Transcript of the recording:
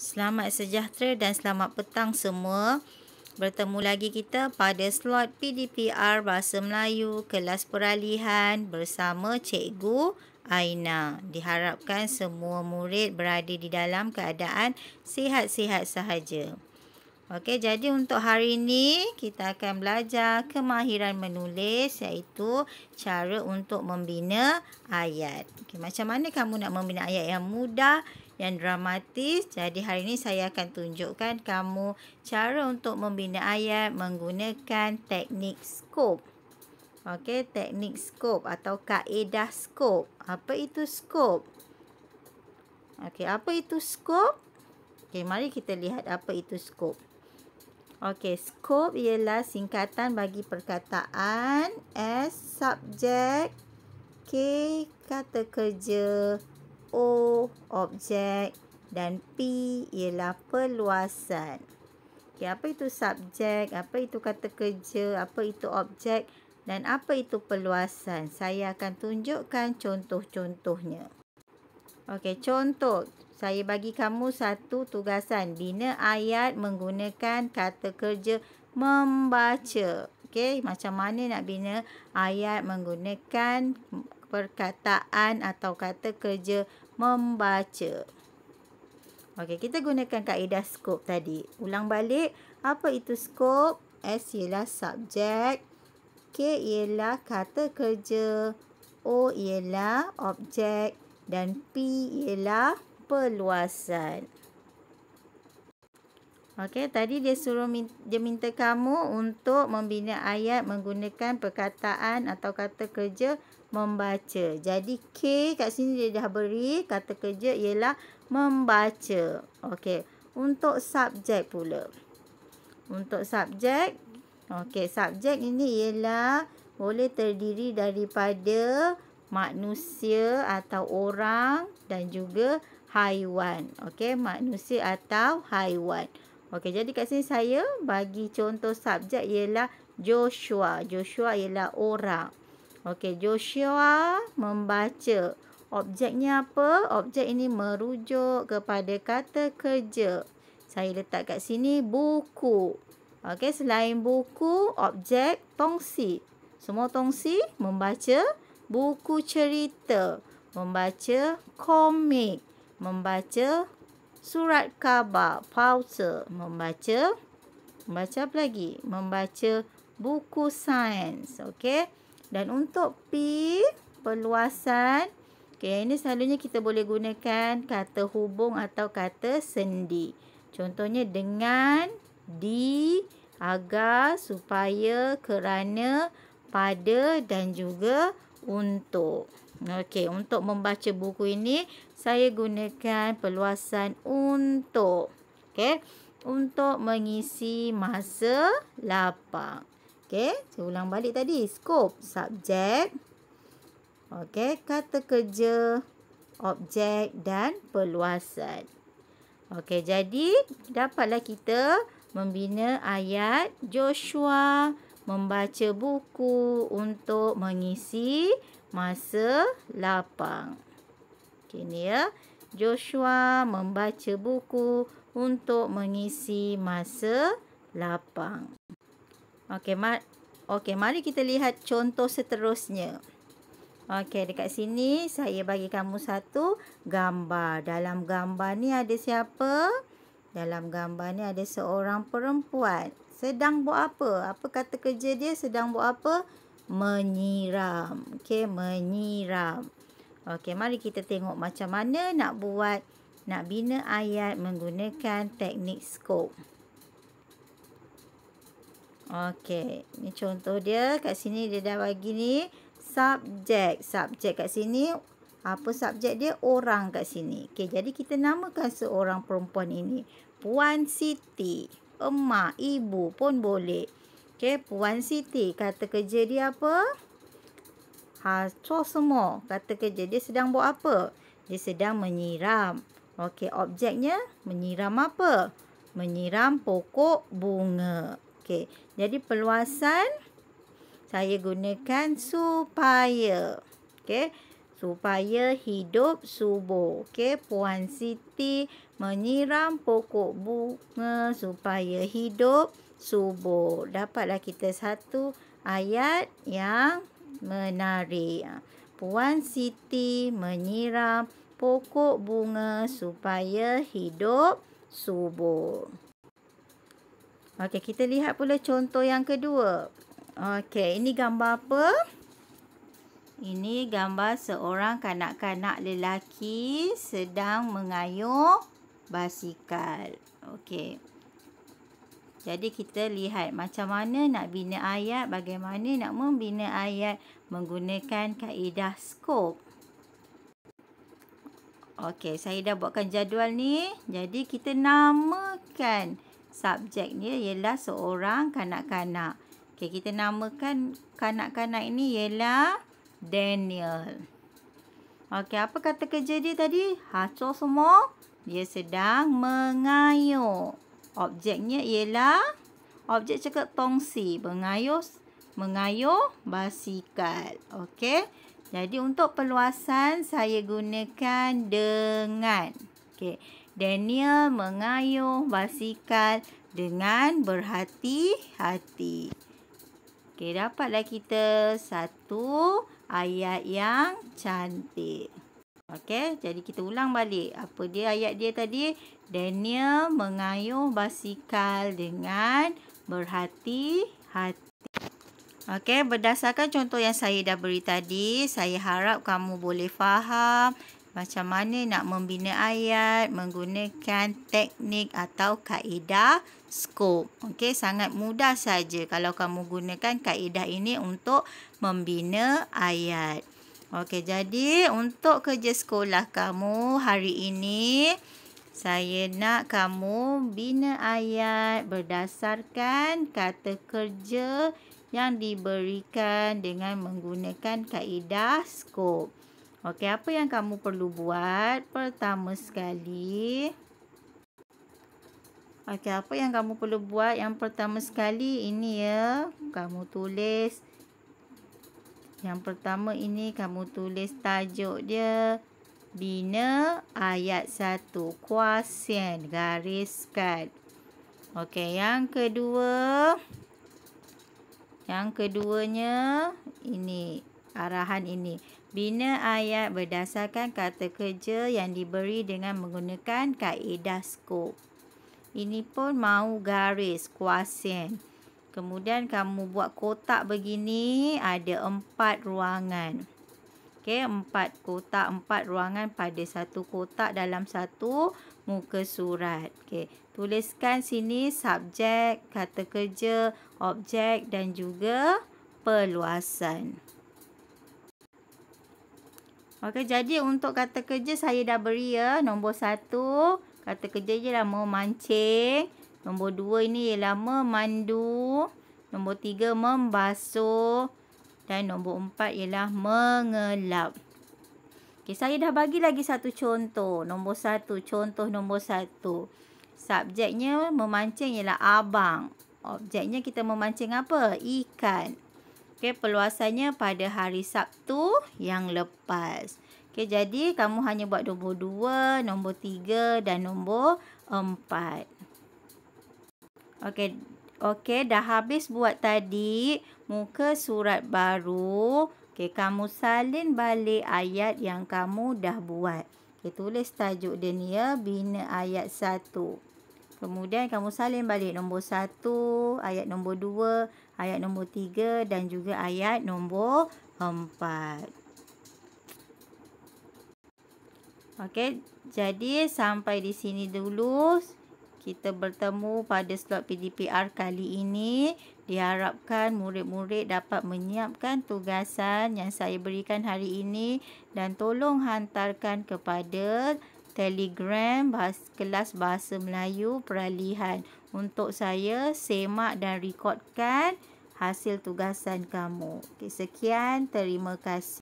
Selamat sejahtera dan selamat petang semua. Bertemu lagi kita pada slot PDPR Bahasa Melayu kelas peralihan bersama Cikgu Aina. Diharapkan semua murid berada di dalam keadaan sihat-sihat sahaja. Okey, jadi untuk hari ini kita akan belajar kemahiran menulis, iaitu cara untuk membina ayat. Okey, macam mana kamu nak membina ayat yang mudah, yang dramatis? Jadi hari ini saya akan tunjukkan kamu cara untuk membina ayat menggunakan teknik skop. Okey, teknik skop atau kaedah skop. Apa itu skop? Okey, apa itu skop? Okey, mari kita lihat apa itu skop. Okey, skop ialah singkatan bagi perkataan, S subjek, K kata kerja, O objek dan P ialah perluasan. Okey, apa itu subjek, apa itu kata kerja, apa itu objek dan apa itu perluasan? Saya akan tunjukkan contoh-contohnya. Okey, contoh. Saya bagi kamu satu tugasan. Bina ayat menggunakan kata kerja membaca. Okey, macam mana nak bina ayat menggunakan perkataan atau kata kerja membaca. Okey, kita gunakan kaedah skop tadi. Ulang balik. Apa itu skop? S ialah subjek. K ialah kata kerja. O ialah objek. Dan P ialah perluasan. Okey, tadi dia minta kamu untuk membina ayat menggunakan perkataan atau kata kerja membaca. Jadi K kat sini dia dah beri, kata kerja ialah membaca. Okey, untuk subjek pula. Untuk subjek, okey, subjek ini ialah boleh terdiri daripada manusia atau orang dan juga haiwan. Okey, manusia atau haiwan. Okey, jadi kat sini saya bagi contoh subjek ialah Joshua. Joshua ialah orang. Okey, Joshua membaca. Objeknya apa? Objek ini merujuk kepada kata kerja. Saya letak kat sini buku. Okey, selain buku, objek tongsi. Semua tongsi membaca buku cerita, membaca komik, membaca surat khabar, pausa, membaca apa lagi? Membaca buku sains, okey? Dan untuk P, perluasan, okey, ini selalunya kita boleh gunakan kata hubung atau kata sendi. Contohnya dengan, di, agar, supaya, kerana, pada dan juga untuk. Okey, untuk membaca buku ini saya gunakan perluasan untuk. Okey, untuk mengisi masa lapang. Okey, saya ulang balik tadi. Skop, subjek. Okey, kata kerja, objek dan perluasan. Okey, jadi dapatlah kita membina ayat Joshua membaca buku untuk mengisi masa lapang. Okey, ni ya. Joshua membaca buku untuk mengisi masa lapang. Okey, mari kita lihat contoh seterusnya. Okey, dekat sini saya bagi kamu satu gambar. Dalam gambar ni ada siapa? Dalam gambar ni ada seorang perempuan. Sedang buat apa? Apa kata kerja dia? Sedang buat apa? Menyiram. Okey, menyiram. Okey, mari kita tengok macam mana nak bina ayat menggunakan teknik skop. Okey, ni contoh dia. Kat sini dia dah bagi ni subjek. Subjek kat sini, apa subjek dia? Orang kat sini. Okey, jadi kita namakan seorang perempuan ini Puan Siti. Emak, ibu pun boleh. Okey, Puan Siti. Kata kerja dia apa? Semua. Kata kerja dia sedang buat apa? Dia sedang menyiram. Okey, objeknya menyiram apa? Menyiram pokok bunga. Okey, jadi perluasan saya gunakan supaya. Okey, supaya hidup subur. Okey, Puan Siti menyiram pokok bunga supaya hidup subur. Dapatlah kita satu ayat yang menarik. Puan Siti menyiram pokok bunga supaya hidup subur. Okey, kita lihat pula contoh yang kedua. Okey, ini gambar apa? Ini gambar seorang kanak-kanak lelaki sedang mengayuh basikal. Okey. Jadi kita lihat macam mana nak bina ayat, bagaimana nak membina ayat menggunakan kaedah skop. Okey, saya dah buatkan jadual ni. Jadi kita namakan subjeknya ialah seorang kanak-kanak. Okey, kita namakan kanak-kanak ini ialah Daniel. Okey, apa kata kerja dia tadi? Hacor semua. Dia sedang mengayuh. Objeknya ialah, objek cakap tongsi. Mengayuh basikal. Okey. Jadi untuk perluasan saya gunakan dengan. Okey. Daniel mengayuh basikal dengan berhati-hati. Okey, dapatlah kita satu ayat yang cantik. Okey, jadi kita ulang balik. Apa dia ayat dia tadi? Daniel mengayuh basikal dengan berhati-hati. Okey, berdasarkan contoh yang saya dah beri tadi, saya harap kamu boleh faham macam mana nak membina ayat menggunakan teknik atau kaedah skop. Okey, sangat mudah saja kalau kamu gunakan kaedah ini untuk membina ayat. Okey, jadi untuk kerja sekolah kamu hari ini, saya nak kamu bina ayat berdasarkan kata kerja yang diberikan dengan menggunakan kaedah skop. Okey, apa yang kamu perlu buat? Pertama sekali, apa yang kamu perlu buat? Yang pertama sekali ini ya, kamu tulis. Yang pertama ini kamu tulis tajuk dia. Bina ayat 1. Kuasien, gariskan. Okey, yang kedua. Yang keduanya ini, arahan ini. Bina ayat berdasarkan kata kerja yang diberi dengan menggunakan kaedah skop. Ini pun mahu garis, kuasien. Kemudian kamu buat kotak begini, ada 4 ruangan. Okey, 4 kotak, 4 ruangan pada satu kotak dalam satu muka surat. Okey, tuliskan sini subjek, kata kerja, objek dan juga perluasan. Okey, jadi untuk kata kerja saya dah beri ya. Nombor 1, kata kerja je lah memancing. Nombor 2 ini ialah memandu. Nombor 3 membasuh. Dan nombor 4 ialah mengelap. Okey, saya dah bagi lagi satu contoh. Nombor 1, contoh nombor 1. Subjeknya memancing ialah abang. Objeknya kita memancing apa? Ikan. Okey, perluasannya pada hari Sabtu yang lepas. Okey, jadi kamu hanya buat nombor 2, nombor 3 dan nombor 4. Okey, dah habis buat tadi muka surat baru. Okey, kamu salin balik ayat yang kamu dah buat. Okey, tulis tajuk dia ni ya, bina ayat 1. Kemudian kamu salin balik nombor 1, ayat nombor 2, ayat nombor 3 dan juga ayat nombor 4. Okey, jadi sampai di sini dulu. Kita bertemu pada slot PDPR kali ini. Diharapkan murid-murid dapat menyiapkan tugasan yang saya berikan hari ini dan tolong hantarkan kepada Telegram kelas Bahasa Melayu Peralihan untuk saya semak dan rekodkan hasil tugasan kamu. Okey, sekian, terima kasih.